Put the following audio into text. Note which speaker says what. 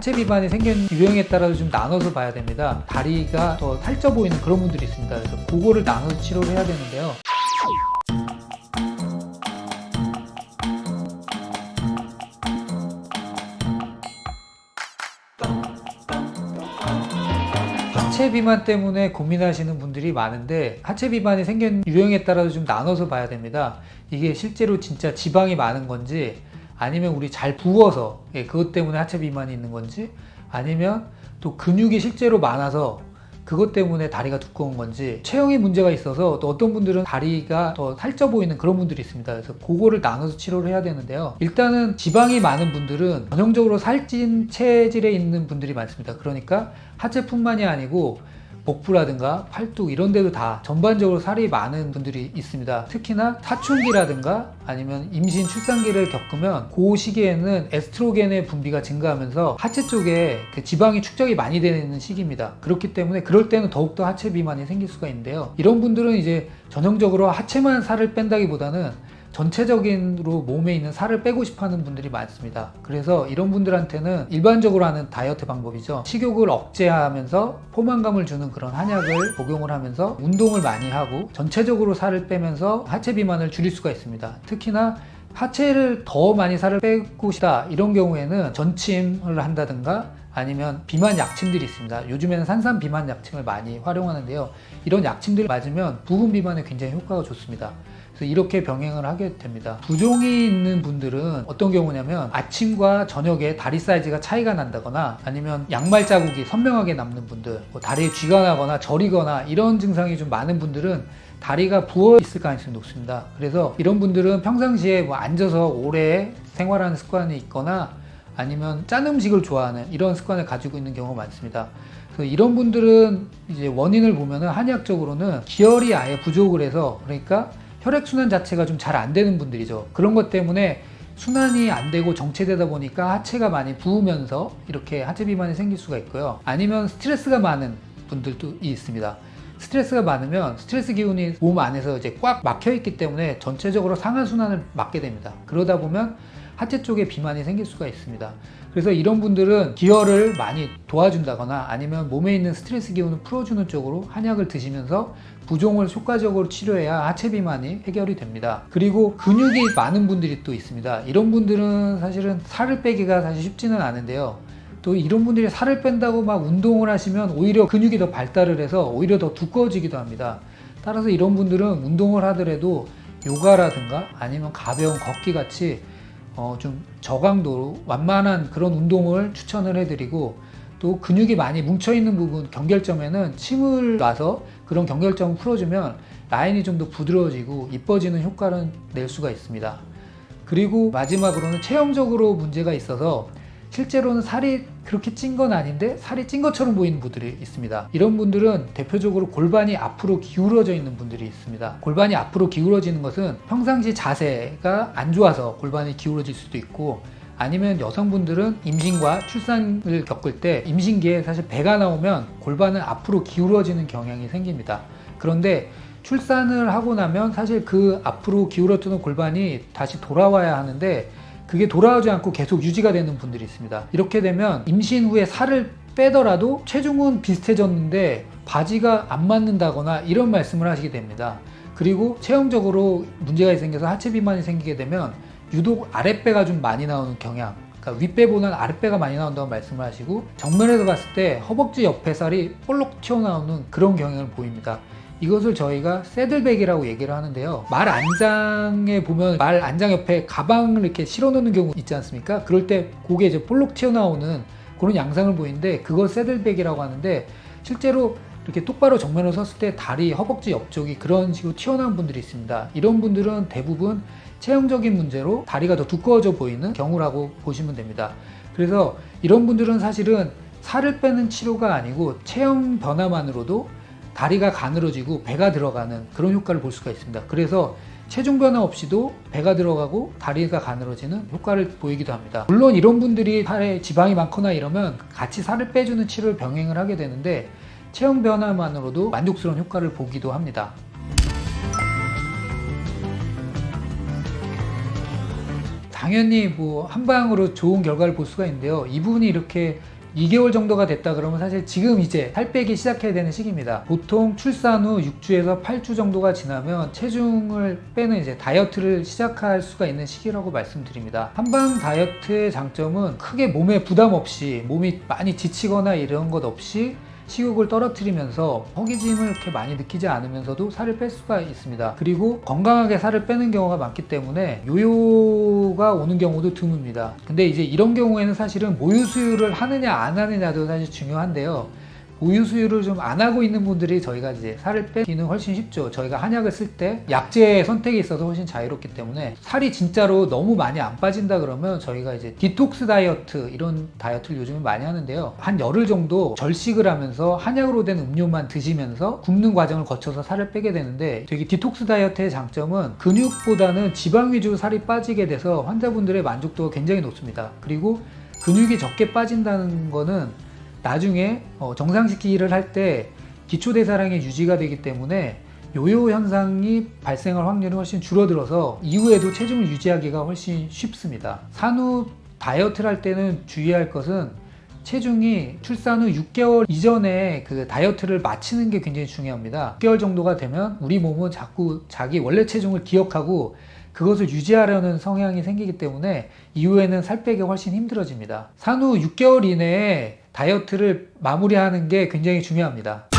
Speaker 1: 하체 비만이 생긴 유형에 따라서 좀 나눠서 봐야 됩니다. 다리가 더 살쪄 보이는 그런 분들이 있습니다. 그래서 그거를 나눠서 치료를 해야 되는데요. 하체 비만 때문에 고민하시는 분들이 많은데, 하체 비만이 생긴 유형에 따라서 좀 나눠서 봐야 됩니다. 이게 실제로 진짜 지방이 많은 건지, 아니면 우리 잘 부어서 그것 때문에 하체 비만이 있는 건지, 아니면 또 근육이 실제로 많아서 그것 때문에 다리가 두꺼운 건지, 체형에 문제가 있어서 또 어떤 분들은 다리가 더 살쪄 보이는 그런 분들이 있습니다. 그래서 그거를 나눠서 치료를 해야 되는데요. 일단은 지방이 많은 분들은 전형적으로 살찐 체질에 있는 분들이 많습니다. 그러니까 하체뿐만이 아니고 복부라든가 팔뚝 이런 데도 다 전반적으로 살이 많은 분들이 있습니다. 특히나 사춘기라든가 아니면 임신 출산기를 겪으면 그 시기에는 에스트로겐의 분비가 증가하면서 하체 쪽에 그 지방이 축적이 많이 되는 시기입니다. 그렇기 때문에 그럴 때는 더욱더 하체 비만이 생길 수가 있는데요. 이런 분들은 이제 전형적으로 하체만 살을 뺀다기보다는 전체적으로 몸에 있는 살을 빼고 싶어 하는 분들이 많습니다. 그래서 이런 분들한테는 일반적으로 하는 다이어트 방법이죠. 식욕을 억제하면서 포만감을 주는 그런 한약을 복용을 하면서 운동을 많이 하고 전체적으로 살을 빼면서 하체 비만을 줄일 수가 있습니다. 특히나 하체를 더 많이 살을 빼고 싶다 이런 경우에는 전침을 한다든가 아니면 비만 약침들이 있습니다. 요즘에는 산삼 비만 약침을 많이 활용하는데요. 이런 약침들을 맞으면 부분 비만에 굉장히 효과가 좋습니다. 그래서 이렇게 병행을 하게 됩니다. 부종이 있는 분들은 어떤 경우냐면 아침과 저녁에 다리 사이즈가 차이가 난다거나 아니면 양말 자국이 선명하게 남는 분들, 다리에 쥐가 나거나 저리거나 이런 증상이 좀 많은 분들은 다리가 부어 있을 가능성이 높습니다. 그래서 이런 분들은 평상시에 앉아서 오래 생활하는 습관이 있거나 아니면 짠 음식을 좋아하는 이런 습관을 가지고 있는 경우가 많습니다. 그래서 이런 분들은 이제 원인을 보면은 한의학적으로는 기혈이 아예 부족을 해서, 그러니까 혈액순환 자체가 좀 잘 안 되는 분들이죠. 그런 것 때문에 순환이 안 되고 정체되다 보니까 하체가 많이 부으면서 이렇게 하체 비만이 생길 수가 있고요. 아니면 스트레스가 많은 분들도 있습니다. 스트레스가 많으면 스트레스 기운이 몸 안에서 이제 꽉 막혀 있기 때문에 전체적으로 상하 순환을 막게 됩니다. 그러다 보면 하체 쪽에 비만이 생길 수가 있습니다. 그래서 이런 분들은 기혈을 많이 도와준다거나 아니면 몸에 있는 스트레스 기운을 풀어주는 쪽으로 한약을 드시면서 부종을 효과적으로 치료해야 하체 비만이 해결이 됩니다. 그리고 근육이 많은 분들이 또 있습니다. 이런 분들은 사실은 살을 빼기가 사실 쉽지는 않은데요. 또 이런 분들이 살을 뺀다고 막 운동을 하시면 오히려 근육이 더 발달을 해서 오히려 더 두꺼워지기도 합니다. 따라서 이런 분들은 운동을 하더라도 요가라든가 아니면 가벼운 걷기 같이 좀 저강도로 완만한 그런 운동을 추천을 해드리고, 또 근육이 많이 뭉쳐있는 부분 경결점에는 침을 놔서 그런 경결점을 풀어주면 라인이 좀 더 부드러워지고 이뻐지는 효과를 낼 수가 있습니다. 그리고 마지막으로는 체형적으로 문제가 있어서 실제로는 살이 그렇게 찐 건 아닌데 살이 찐 것처럼 보이는 분들이 있습니다. 이런 분들은 대표적으로 골반이 앞으로 기울어져 있는 분들이 있습니다. 골반이 앞으로 기울어지는 것은 평상시 자세가 안 좋아서 골반이 기울어질 수도 있고, 아니면 여성분들은 임신과 출산을 겪을 때 임신기에 사실 배가 나오면 골반은 앞으로 기울어지는 경향이 생깁니다. 그런데 출산을 하고 나면 사실 그 앞으로 기울어지는 골반이 다시 돌아와야 하는데 그게 돌아오지 않고 계속 유지가 되는 분들이 있습니다. 이렇게 되면 임신 후에 살을 빼더라도 체중은 비슷해졌는데 바지가 안 맞는다거나 이런 말씀을 하시게 됩니다. 그리고 체형적으로 문제가 생겨서 하체 비만이 생기게 되면 유독 아랫배가 좀 많이 나오는 경향, 그러니까 윗배보다는 아랫배가 많이 나온다고 말씀을 하시고, 정면에서 봤을 때 허벅지 옆에 살이 볼록 튀어나오는 그런 경향을 보입니다. 이것을 저희가 새들백이라고 얘기를 하는데요. 말 안장에 보면 말 안장 옆에 가방을 이렇게 실어 놓는 경우 있지 않습니까? 그럴 때 그게 이제 볼록 튀어나오는 그런 양상을 보이는데 그걸 새들백이라고 하는데, 실제로 이렇게 똑바로 정면으로 섰을 때 다리, 허벅지 옆쪽이 그런 식으로 튀어나온 분들이 있습니다. 이런 분들은 대부분 체형적인 문제로 다리가 더 두꺼워져 보이는 경우라고 보시면 됩니다. 그래서 이런 분들은 사실은 살을 빼는 치료가 아니고 체형 변화만으로도 다리가 가늘어지고 배가 들어가는 그런 효과를 볼 수가 있습니다. 그래서 체중 변화 없이도 배가 들어가고 다리가 가늘어지는 효과를 보이기도 합니다. 물론 이런 분들이 살에 지방이 많거나 이러면 같이 살을 빼주는 치료를 병행을 하게 되는데 체형 변화만으로도 만족스러운 효과를 보기도 합니다. 당연히 뭐 한방으로 좋은 결과를 볼 수가 있는데요. 이분이 이렇게 2개월 정도가 됐다 그러면 사실 지금 이제 살 빼기 시작해야 되는 시기입니다. 보통 출산 후 6주에서 8주 정도가 지나면 체중을 빼는 이제 다이어트를 시작할 수가 있는 시기라고 말씀드립니다. 한방 다이어트의 장점은 크게 몸에 부담 없이, 몸이 많이 지치거나 이런 것 없이 식욕을 떨어뜨리면서 허기짐을 이렇게 많이 느끼지 않으면서도 살을 뺄 수가 있습니다. 그리고 건강하게 살을 빼는 경우가 많기 때문에 요요가 오는 경우도 드뭅니다. 근데 이제 이런 경우에는 사실은 모유 수유를 하느냐 안 하느냐도 사실 중요한데요. 모유 수유를 좀 안 하고 있는 분들이 저희가 이제 살을 빼기는 훨씬 쉽죠. 저희가 한약을 쓸 때 약제 선택에 있어서 훨씬 자유롭기 때문에 살이 진짜로 너무 많이 안 빠진다 그러면 저희가 이제 디톡스 다이어트 이런 다이어트를 요즘에 많이 하는데요. 한 열흘 정도 절식을 하면서 한약으로 된 음료만 드시면서 굶는 과정을 거쳐서 살을 빼게 되는데, 되게 디톡스 다이어트의 장점은 근육보다는 지방 위주로 살이 빠지게 돼서 환자분들의 만족도가 굉장히 높습니다. 그리고 근육이 적게 빠진다는 거는 나중에 정상식기를 할 때 기초대사량이 유지가 되기 때문에 요요 현상이 발생할 확률이 훨씬 줄어들어서 이후에도 체중을 유지하기가 훨씬 쉽습니다. 산후 다이어트를 할 때는 주의할 것은 체중이 출산 후 6개월 이전에 그 다이어트를 마치는 게 굉장히 중요합니다. 6개월 정도가 되면 우리 몸은 자꾸 자기 원래 체중을 기억하고 그것을 유지하려는 성향이 생기기 때문에 이후에는 살 빼기가 훨씬 힘들어집니다. 산후 6개월 이내에 다이어트를 마무리하는 게 굉장히 중요합니다.